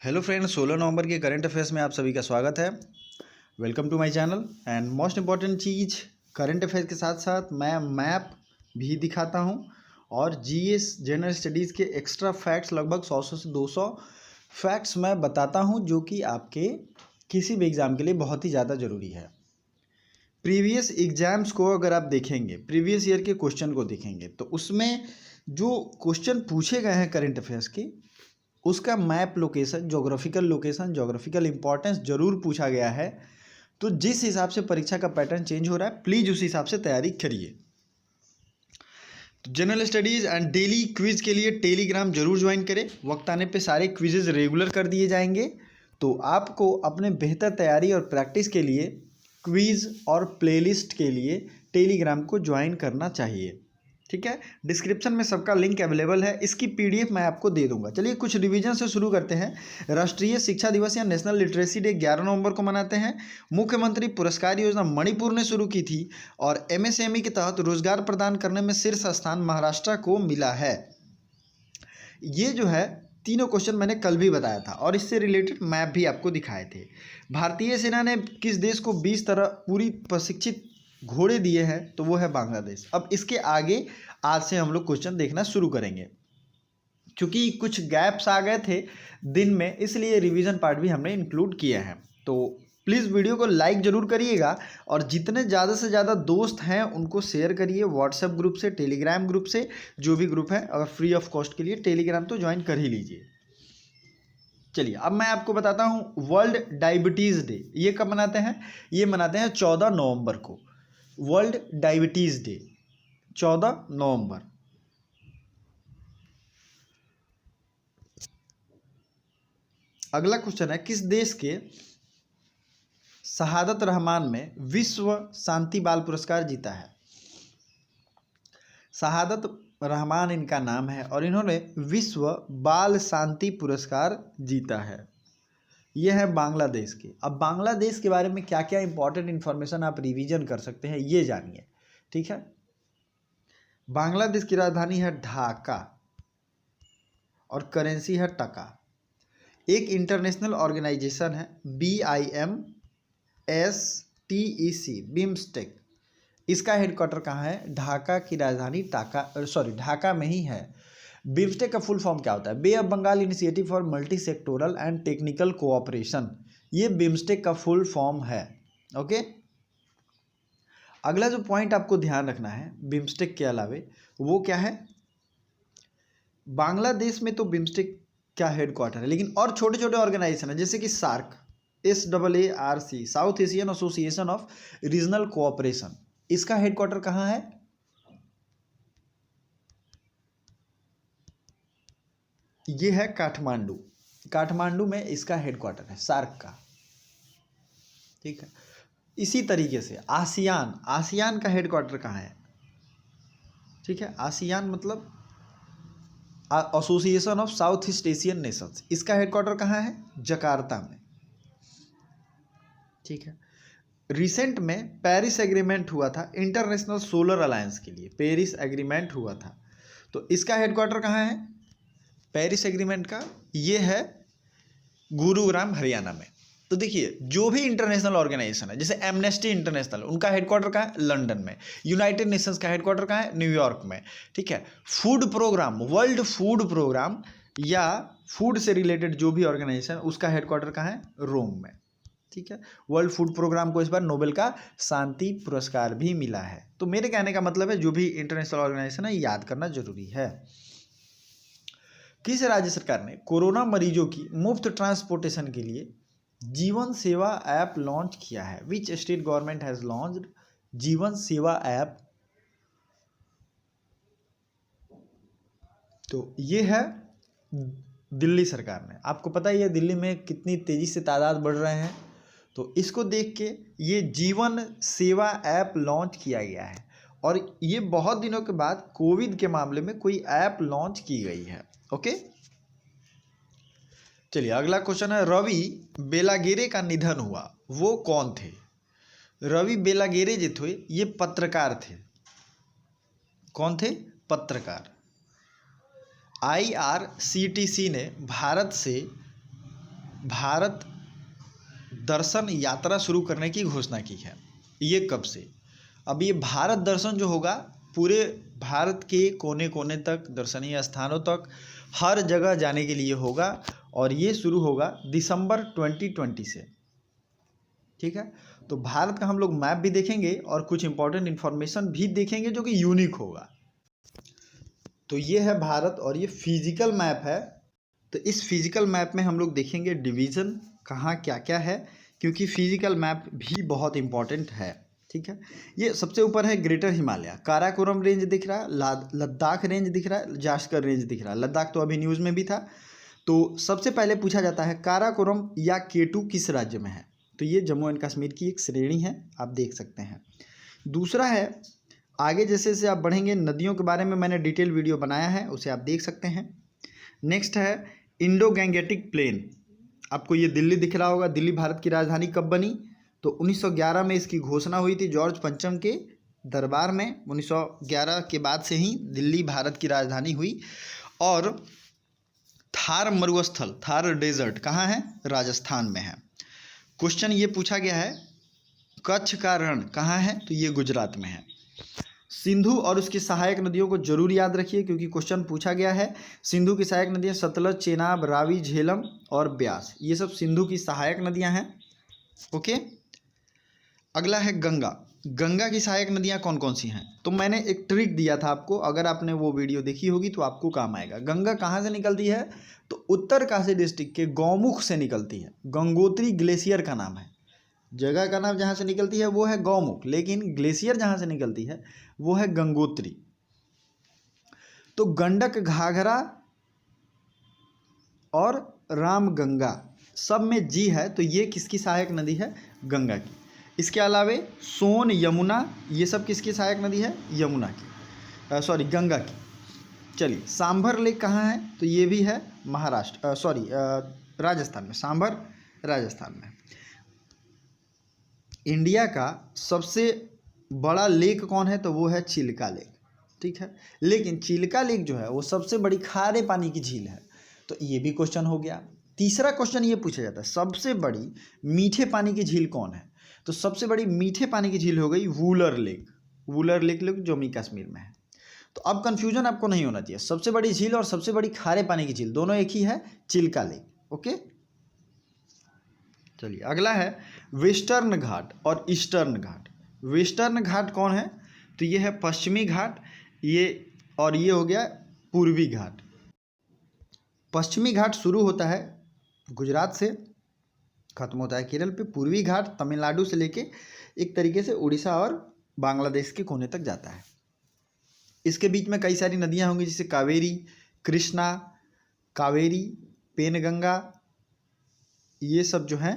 Hello friends, 16 नवंबर के current affairs में आप सभी का स्वागत है। Welcome to my channel. And most important चीज़, करंट अफेयर्स के साथ साथ मैं मैप भी दिखाता हूं और जीएस जनरल स्टडीज़ के एक्स्ट्रा फैक्ट्स लगभग 100 से 200 फैक्ट्स मैं बताता हूं, जो कि आपके किसी भी एग्ज़ाम के लिए बहुत ही ज़्यादा ज़रूरी है। प्रीवियस एग्जाम्स को अगर आप देखेंगे, प्रीवियस ईयर के क्वेश्चन को देखेंगे, तो उसमें जो क्वेश्चन पूछे गए हैं करंट अफेयर्स के, उसका map location, geographical location, geographical importance जरूर पूछा गया है। तो जिस हिसाब से परीक्षा का पैटर्न चेंज हो रहा है, प्लीज़ उस हिसाब से तैयारी करिए। तो general studies and daily quiz के लिए टेलीग्राम जरूर ज्वाइन करें। वक्त आने पे सारे क्विजेज रेगुलर कर दिए जाएंगे। तो आपको अपने बेहतर तैयारी और प्रैक्टिस के लिए क्विज और प्लेलिस्ट के लिए टेलीग्राम को ज्वाइन करना चाहिए। ठीक है, डिस्क्रिप्शन में सबका लिंक अवेलेबल है। इसकी पीडीएफ मैं आपको दे दूंगा। चलिए कुछ रिवीजन से शुरू करते हैं। राष्ट्रीय शिक्षा दिवस या नेशनल लिटरेसी डे 11 नवंबर को मनाते हैं। मुख्यमंत्री पुरस्कार योजना मणिपुर ने शुरू की थी और एमएसएमई के तहत रोजगार प्रदान करने में शीर्ष स्थान महाराष्ट्र को मिला है। ये जो है तीनों क्वेश्चन मैंने कल भी बताया था और इससे रिलेटेड मैप भी आपको दिखाए थे। भारतीय सेना ने किस देश को 20 तरह पूरी प्रशिक्षित घोड़े दिए हैं? तो वो है बांग्लादेश। अब इसके आगे आज से हम लोग क्वेश्चन देखना शुरू करेंगे। क्योंकि कुछ गैप्स आ गए थे दिन में, इसलिए रिवीजन पार्ट भी हमने इंक्लूड किया है। तो प्लीज़ वीडियो को लाइक ज़रूर करिएगा और जितने ज़्यादा से ज़्यादा दोस्त हैं उनको शेयर करिए, व्हाट्सएप ग्रुप से, टेलीग्राम ग्रुप से, जो भी ग्रुप है। अगर फ्री ऑफ कॉस्ट के लिए टेलीग्राम तो ज्वाइन कर ही लीजिए। चलिए अब मैं आपको बताता हूँ वर्ल्ड डायबिटीज़ डे ये कब मनाते हैं। ये मनाते हैं 14 नवंबर को, वर्ल्ड डायबिटीज़ डे 14 नवंबर। अगला क्वेश्चन है, किस देश के शहादत रहमान में विश्व शांति बाल पुरस्कार जीता है? शहादत रहमान इनका नाम है और इन्होंने विश्व बाल शांति पुरस्कार जीता है। यह है बांग्लादेश के। अब बांग्लादेश के बारे में क्या क्या इंपॉर्टेंट इंफॉर्मेशन आप रिवीजन कर सकते हैं, ये जानिए। ठीक है, बांग्लादेश की राजधानी है ढाका और करेंसी है टका। एक इंटरनेशनल ऑर्गेनाइजेशन है BIMSTEC, बिम्स्टेक। इसका हेडक्वार्टर कहाँ है? ढाका की राजधानी ढाका में ही है। बिम्स्टेक का फुल फॉर्म क्या होता है? Bay of Bengal initiative for multi sectoral and technical cooperation. ये बिम्स्टेक का फुल फॉर्म है। ओके, अगला जो पॉइंट आपको ध्यान रखना है बिम्स्टेक के अलावे, वो क्या है? बांग्लादेश में तो बिम्स्टेक क्या हेडक्वार्टर है, लेकिन और छोटे छोटे ऑर्गेनाइजेशन है जैसे कि SAARC, SAARC, south Asian association of regional cooperation. इसका हेडक्वार्टर कहाँ है? ये है काठमांडू। काठमांडू में इसका हेडक्वार्टर है सार्क का। ठीक है, इसी तरीके से आसियान का हेडक्वार्टर कहाँ है? ठीक है, आसियान मतलब association of south east Asian Nations. इसका हेडक्वार्टर कहाँ है? जकार्ता में। ठीक है, रिसेंट में पेरिस एग्रीमेंट हुआ था इंटरनेशनल सोलर अलायंस के लिए, पेरिस एग्रीमेंट हुआ था। तो इसका हेडक्वार्टर कहाँ है पेरिस एग्रीमेंट का? ये है गुरुग्राम, हरियाणा में। तो देखिए, जो भी इंटरनेशनल ऑर्गेनाइजेशन है जैसे एमनेस्टी इंटरनेशनल, उनका हेडक्वार्टर कहाँ है? लंदन में। यूनाइटेड नेशंस का हेडक्वार्टर कहाँ है? न्यूयॉर्क में। ठीक है, food programme, world food programme या फूड से रिलेटेड जो भी ऑर्गेनाइजेशन, उसका हेडक्वार्टर कहाँ है? रोम में। ठीक है, वर्ल्ड फूड प्रोग्राम को इस बार नोबेल का शांति पुरस्कार भी मिला है। तो मेरे कहने का मतलब है जो भी इंटरनेशनल ऑर्गेनाइजेशन है याद करना जरूरी है। किस राज्य सरकार ने कोरोना मरीजों की मुफ्त ट्रांसपोर्टेशन के लिए जीवन सेवा ऐप लॉन्च किया है? Which state government has launched जीवन सेवा ऐप? तो ये है दिल्ली सरकार ने। आपको पता ही है दिल्ली में कितनी तेजी से तादाद बढ़ रहे हैं, तो इसको देख के ये जीवन सेवा ऐप लॉन्च किया गया है। और ये बहुत दिनों के बाद कोविड के मामले में कोई ऐप लॉन्च की गई है। ओके, चलिए अगला क्वेश्चन है, रवि बेलागेरे का निधन हुआ, वो कौन थे? रवि बेलागेरे जो थे ये पत्रकार थे। कौन थे? पत्रकार। IRCTC ने भारत से भारत दर्शन यात्रा शुरू करने की घोषणा की है। ये कब से? अब ये भारत दर्शन जो होगा पूरे भारत के कोने कोने तक, दर्शनीय स्थानों तक, हर जगह जाने के लिए होगा और ये शुरू होगा दिसंबर 2020 से। ठीक है, तो भारत का हम लोग मैप भी देखेंगे और कुछ इंपॉर्टेंट इन्फॉर्मेशन भी देखेंगे जो कि यूनिक होगा। तो ये है भारत और ये फिजिकल मैप है। तो इस फिजिकल मैप में हम लोग देखेंगे डिवीज़न कहाँ क्या क्या है, क्योंकि फिजिकल मैप भी बहुत इंपॉर्टेंट है। ठीक है, ये सबसे ऊपर है ग्रेटर हिमालय, काराकोरम रेंज दिख रहा है, लद्दाख रेंज दिख रहा है, जास्कर रेंज दिख रहा है। लद्दाख तो अभी न्यूज़ में भी था। तो सबसे पहले पूछा जाता है काराकोरम या केटू किस राज्य में है? तो ये जम्मू एंड कश्मीर की एक श्रेणी है, आप देख सकते हैं। दूसरा है, आगे जैसे जैसे आप बढ़ेंगे नदियों के बारे में मैंने डिटेल वीडियो बनाया है, उसे आप देख सकते हैं। नेक्स्ट है इंडो गैंगेटिक प्लेन, आपको ये दिल्ली दिख रहा होगा। दिल्ली भारत की राजधानी कब बनी? तो 1911 में इसकी घोषणा हुई थी जॉर्ज पंचम के दरबार में। 1911 के बाद से ही दिल्ली भारत की राजधानी हुई। और थार मरुस्थल, थार डेजर्ट कहाँ है? राजस्थान में है। क्वेश्चन ये पूछा गया है कच्छ का रण कहाँ है? तो ये गुजरात में है। सिंधु और उसकी सहायक नदियों को जरूर याद रखिए क्योंकि क्वेश्चन पूछा गया है। सिंधु की सहायक नदियाँ सतलज, चेनाब, रावी, झेलम और ब्यास, ये सब सिंधु की सहायक नदियाँ हैं। ओके, अगला है गंगा। गंगा की सहायक नदियाँ कौन कौन सी हैं? तो मैंने एक ट्रिक दिया था आपको, अगर आपने वो वीडियो देखी होगी तो आपको काम आएगा। गंगा कहाँ से निकलती है? तो उत्तरकाशी डिस्ट्रिक्ट के गौमुख से निकलती है। गंगोत्री ग्लेशियर का नाम है, जगह का नाम जहाँ से निकलती है वो है गौमुख, लेकिन ग्लेशियर जहाँ से निकलती है वो है गंगोत्री। तो गंडक, घाघरा और रामगंगा सब में जी है, तो ये किसकी सहायक नदी है? गंगा की। इसके अलावे सोन, यमुना, ये सब किसकी सहायक नदी है? यमुना की, सॉरी गंगा की। चलिए, सांभर लेक कहाँ है? तो ये भी है महाराष्ट्र, राजस्थान में। सांभर राजस्थान में। इंडिया का सबसे बड़ा लेक कौन है? तो वो है चिल्का लेक। ठीक है, लेकिन चिल्का लेक जो है वो सबसे बड़ी खारे पानी की झील है, तो ये भी क्वेश्चन हो गया। तीसरा क्वेश्चन ये पूछा जाता है सबसे बड़ी मीठे पानी की झील कौन है? तो सबसे बड़ी मीठे पानी की झील हो गई वुलर लेक। वुलर लेक जम्मू कश्मीर में है। तो अब कंफ्यूजन आपको नहीं होना चाहिए, सबसे बड़ी झील और सबसे बड़ी खारे पानी की झील दोनों एक ही है, चिल्का लेक। ओके, चलिए अगला है वेस्टर्न घाट और ईस्टर्न घाट। वेस्टर्न घाट कौन है? तो ये है पश्चिमी घाट, ये और ये हो गया पूर्वी घाट। पश्चिमी घाट शुरू होता है गुजरात से, खत्म होता है केरल पे। पूर्वी घाट तमिलनाडु से लेके एक तरीके से उड़ीसा और बांग्लादेश के कोने तक जाता है। इसके बीच में कई सारी नदियां होंगी जैसे कावेरी, कृष्णा, कावेरी, पेनगंगा, ये सब जो हैं।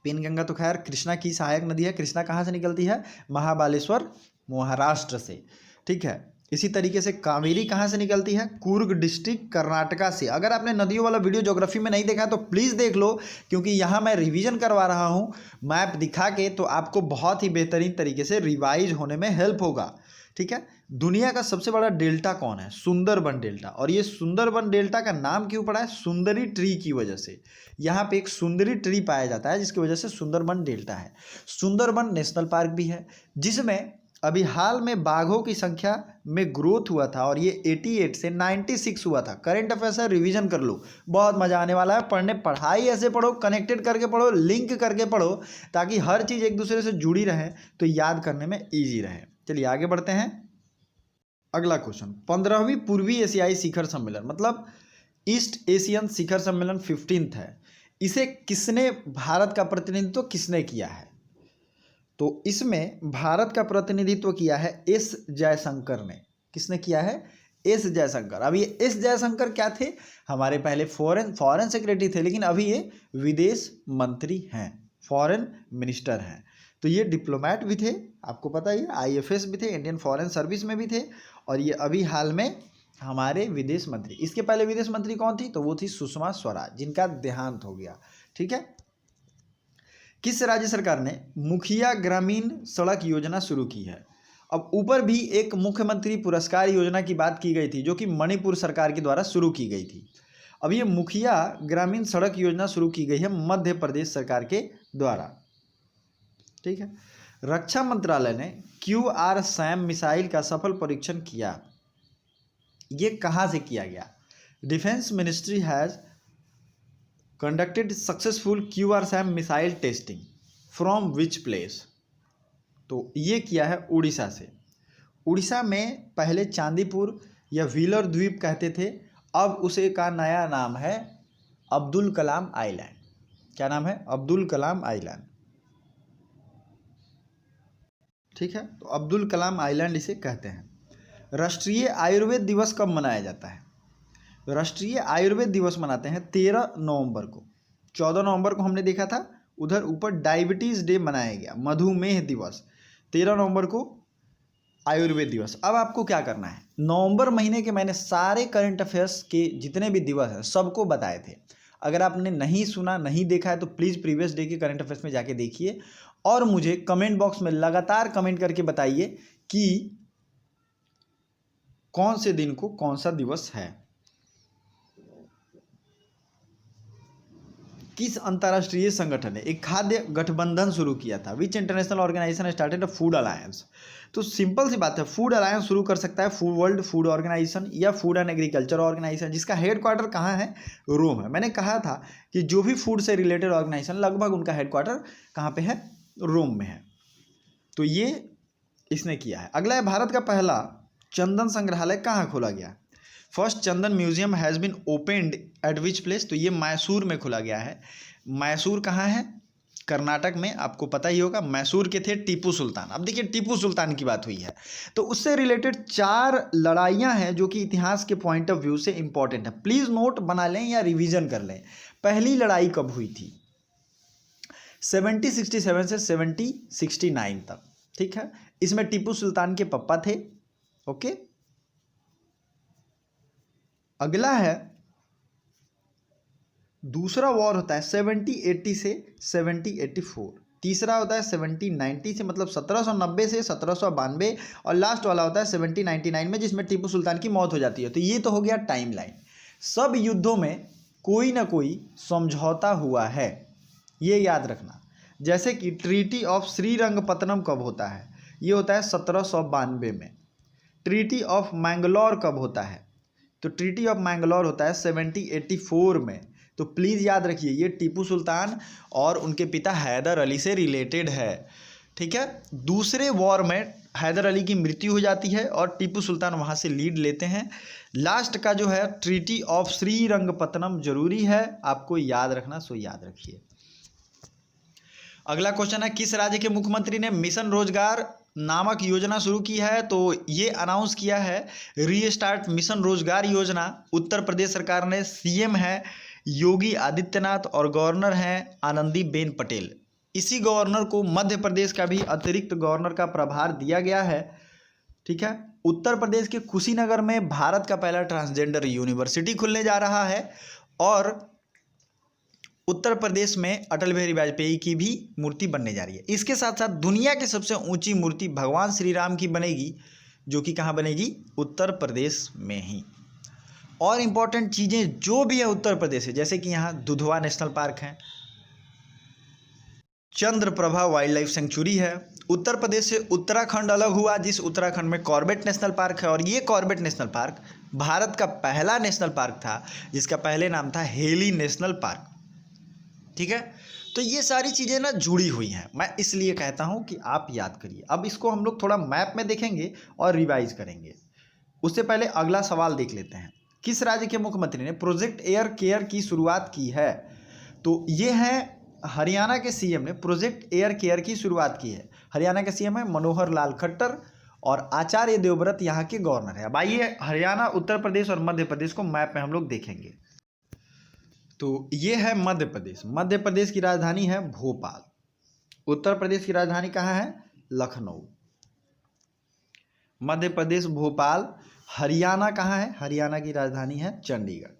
पेनगंगा तो खैर कृष्णा की सहायक नदी है। कृष्णा कहाँ से निकलती है? महाबालेश्वर, महाराष्ट्र से। ठीक है, इसी तरीके से कावेरी कहाँ से निकलती है? कूर्ग डिस्ट्रिक्ट, कर्नाटका से। अगर आपने नदियों वाला वीडियो ज्योग्राफी में नहीं देखा है तो प्लीज़ देख लो, क्योंकि यहाँ मैं रिवीजन करवा रहा हूँ मैप दिखा के, तो आपको बहुत ही बेहतरीन तरीके से रिवाइज होने में हेल्प होगा। ठीक है, दुनिया का सबसे बड़ा डेल्टा कौन है? सुंदरबन डेल्टा। और ये सुंदरबन डेल्टा का नाम क्यों पड़ा है? सुंदरी ट्री की वजह से। यहाँ पे एक सुंदरी ट्री पाया जाता है जिसकी वजह से सुंदरबन डेल्टा है। सुंदरबन नेशनल पार्क भी है जिसमें अभी हाल में बाघों की संख्या में ग्रोथ हुआ था और ये 88 से 96 हुआ था। करंट अफेयर्स है, रिवीजन कर लो, बहुत मजा आने वाला है पढ़ने। पढ़ाई ऐसे पढ़ो, कनेक्टेड करके पढ़ो, लिंक करके पढ़ो, ताकि हर चीज़ एक दूसरे से जुड़ी रहे तो याद करने में ईजी रहे। चलिए आगे बढ़ते हैं। अगला क्वेश्चन, 15वीं पूर्वी एशियाई शिखर सम्मेलन, मतलब ईस्ट एशियन शिखर सम्मेलन 15th है, इसे किसने, भारत का प्रतिनिधित्व किसने किया है? तो इसमें भारत का प्रतिनिधित्व किया है एस जयशंकर ने। किसने किया है? एस जयशंकर। अब ये एस जयशंकर क्या थे? हमारे पहले फॉरेन सेक्रेटरी थे, लेकिन अभी ये विदेश मंत्री हैं, फॉरेन मिनिस्टर हैं। तो ये डिप्लोमेट भी थे, आपको पता ही है, IFS भी थे, इंडियन फॉरेन सर्विस में भी थे, और ये अभी हाल में हमारे विदेश मंत्री। इसके पहले विदेश मंत्री कौन थी? तो वो थी सुषमा स्वराज, जिनका देहांत हो गया। ठीक है, किस राज्य सरकार ने मुखिया ग्रामीण सड़क योजना शुरू की है? अब ऊपर भी एक मुख्यमंत्री पुरस्कार योजना की बात की गई थी जो कि मणिपुर सरकार के द्वारा शुरू की गई थी। अब ये मुखिया ग्रामीण सड़क योजना शुरू की गई है मध्य प्रदेश सरकार के द्वारा। ठीक है। रक्षा मंत्रालय ने QR-SAM मिसाइल का सफल परीक्षण किया। ये कहाँ से किया गया? Defence ministry has conducted successful QR-SAM missile testing from which place? तो ये किया है उड़ीसा से। उड़ीसा में पहले चांदीपुर या व्हीलर द्वीप कहते थे, अब उसे का नया नाम है अब्दुल कलाम आइलैंड। क्या नाम है? अब्दुल कलाम आइलैंड। ठीक है, तो अब्दुल कलाम आइलैंड इसे कहते हैं। राष्ट्रीय आयुर्वेद दिवस कब मनाया जाता है? राष्ट्रीय आयुर्वेद दिवस मनाते हैं 13 नवंबर को। 14 नवंबर को हमने देखा था, उधर ऊपर डायबिटीज़ डे मनाया गया, मधुमेह दिवस। 13 नवंबर को आयुर्वेद दिवस। अब आपको क्या करना है, नवंबर महीने के मैंने सारे करंट अफेयर्स के जितने भी दिवस हैं सबको बताए थे। अगर आपने नहीं सुना, नहीं देखा है तो प्लीज़ प्रीवियस डे के करंट अफेयर्स में जाके देखिए और मुझे कमेंट बॉक्स में लगातार कमेंट करके बताइए कि कौन से दिन को कौन सा दिवस है। किस अंतर्राष्ट्रीय संगठन ने एक खाद्य गठबंधन शुरू किया था? Which international organisation started a food alliance? तो सिंपल सी बात है, फूड अलायंस शुरू कर सकता है वर्ल्ड फूड ऑर्गेनाइजेशन या फूड एंड एग्रीकल्चर ऑर्गेनाइजेशन, जिसका हेडक्वार्टर कहाँ है? रोम है। मैंने कहा था कि जो भी फूड से रिलेटेड ऑर्गेनाइजेशन लगभग उनका हेडक्वार्टर कहाँ पे है? रोम में है। तो ये इसने किया है। अगला है, भारत का पहला चंदन संग्रहालय कहाँ खोला गया? First chandan museum has been opened at which place? तो ये मैसूर में खोला गया है। मैसूर कहाँ है? कर्नाटक में। आपको पता ही होगा, मैसूर के थे टीपू सुल्तान। अब देखिए, टीपू सुल्तान की बात हुई है तो उससे रिलेटेड 4 लड़ाइयाँ हैं जो कि इतिहास के पॉइंट ऑफ व्यू से इंपॉर्टेंट है। प्लीज़ नोट बना लें या रिवीजन कर लें। पहली लड़ाई कब हुई थी? 1767 से 1769 तक। ठीक है, इसमें टीपू सुल्तान के पप्पा थे। ओके, अगला है, दूसरा वॉर होता है 1780 से 1784। तीसरा होता है 1790 से मतलब 1790 से 1792 और लास्ट वाला होता है 1799 में, जिसमें टीपू सुल्तान की मौत हो जाती है। तो ये तो हो गया टाइमलाइन। सब युद्धों में कोई ना कोई समझौता हुआ है, ये याद रखना। जैसे कि ट्रीटी ऑफ श्रीरंगपत्तनम कब होता है? ये होता है 1792 में। ट्रीटी ऑफ मैंगलोर कब होता है? तो ट्रीटी ऑफ मैंगलोर होता है 1784 में। तो प्लीज़ याद रखिए, ये टीपू सुल्तान और उनके पिता हैदर अली से रिलेटेड है। ठीक है, दूसरे वॉर में हैदर अली की मृत्यु हो जाती है और टीपू सुल्तान वहाँ से लीड लेते हैं। लास्ट का जो है ट्रीटी ऑफ श्रीरंगपत्तनम जरूरी है, आपको याद रखना, सो याद रखिए। अगला क्वेश्चन है, किस राज्य के मुख्यमंत्री ने मिशन रोजगार नामक योजना शुरू की है? तो ये अनाउंस किया है रीस्टार्ट मिशन रोजगार योजना। उत्तर प्रदेश सरकार ने, सीएम है योगी आदित्यनाथ और गवर्नर हैं आनंदीबेन पटेल। इसी गवर्नर को मध्य प्रदेश का भी अतिरिक्त गवर्नर का प्रभार दिया गया है। ठीक है, उत्तर प्रदेश के कुशीनगर में भारत का पहला ट्रांसजेंडर यूनिवर्सिटी खुलने जा रहा है और उत्तर प्रदेश में अटल बिहारी वाजपेयी की भी मूर्ति बनने जा रही है। इसके साथ साथ दुनिया की सबसे ऊंची मूर्ति भगवान श्री राम की बनेगी, जो कि कहाँ बनेगी? उत्तर प्रदेश में ही। और इम्पॉर्टेंट चीज़ें जो भी है उत्तर प्रदेश से, जैसे कि यहाँ दुधवा नेशनल पार्क है, चंद्रप्रभा वाइल्ड लाइफ सेंचुरी है। उत्तर प्रदेश से उत्तराखंड अलग हुआ, जिस उत्तराखंड में कॉर्बेट नेशनल पार्क है, और ये कॉर्बेट नेशनल पार्क भारत का पहला नेशनल पार्क था जिसका पहले नाम था हेली नेशनल पार्क। ठीक है, तो ये सारी चीज़ें ना जुड़ी हुई हैं, मैं इसलिए कहता हूँ कि आप याद करिए। अब इसको हम लोग थोड़ा मैप में देखेंगे और रिवाइज करेंगे। उससे पहले अगला सवाल देख लेते हैं, किस राज्य के मुख्यमंत्री ने प्रोजेक्ट एयर केयर की शुरुआत की है? तो ये है हरियाणा के सीएम ने प्रोजेक्ट एयर केयर की शुरुआत की है। हरियाणा के सीएम है मनोहर लाल खट्टर और आचार्य देवव्रत यहाँ के गवर्नर है। अब आइए हरियाणा, उत्तर प्रदेश और मध्य प्रदेश को मैप में हम लोग देखेंगे। तो ये है मध्य प्रदेश। मध्य प्रदेश की राजधानी है भोपाल। उत्तर प्रदेश की राजधानी कहाँ है? लखनऊ। मध्य प्रदेश भोपाल। हरियाणा कहाँ है? हरियाणा की राजधानी है चंडीगढ़।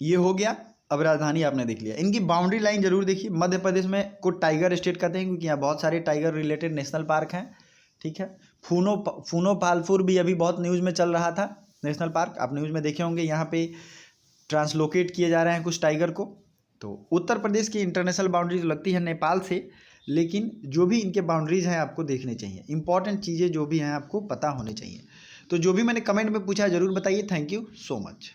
ये हो गया। अब राजधानी आपने देख लिया। इनकी बाउंड्री लाइन जरूर देखिए। मध्य प्रदेश में को टाइगर स्टेट कहते हैं क्योंकि यहाँ बहुत सारे टाइगर रिलेटेड नेशनल पार्क हैं। ठीक है, फूनो पालपुर भी अभी बहुत न्यूज़ में चल रहा था, नेशनल पार्क, आप न्यूज़ में देखे होंगे, यहाँ पे ट्रांसलोकेट किए जा रहे हैं कुछ टाइगर को। तो उत्तर प्रदेश की इंटरनेशनल बाउंड्रीज लगती है नेपाल से, लेकिन जो भी इनके बाउंड्रीज हैं आपको देखने चाहिए, इंपॉर्टेंट चीज़ें जो भी हैं आपको पता होनी चाहिए। तो जो भी मैंने कमेंट में पूछा ज़रूर बताइए। Thank you so much.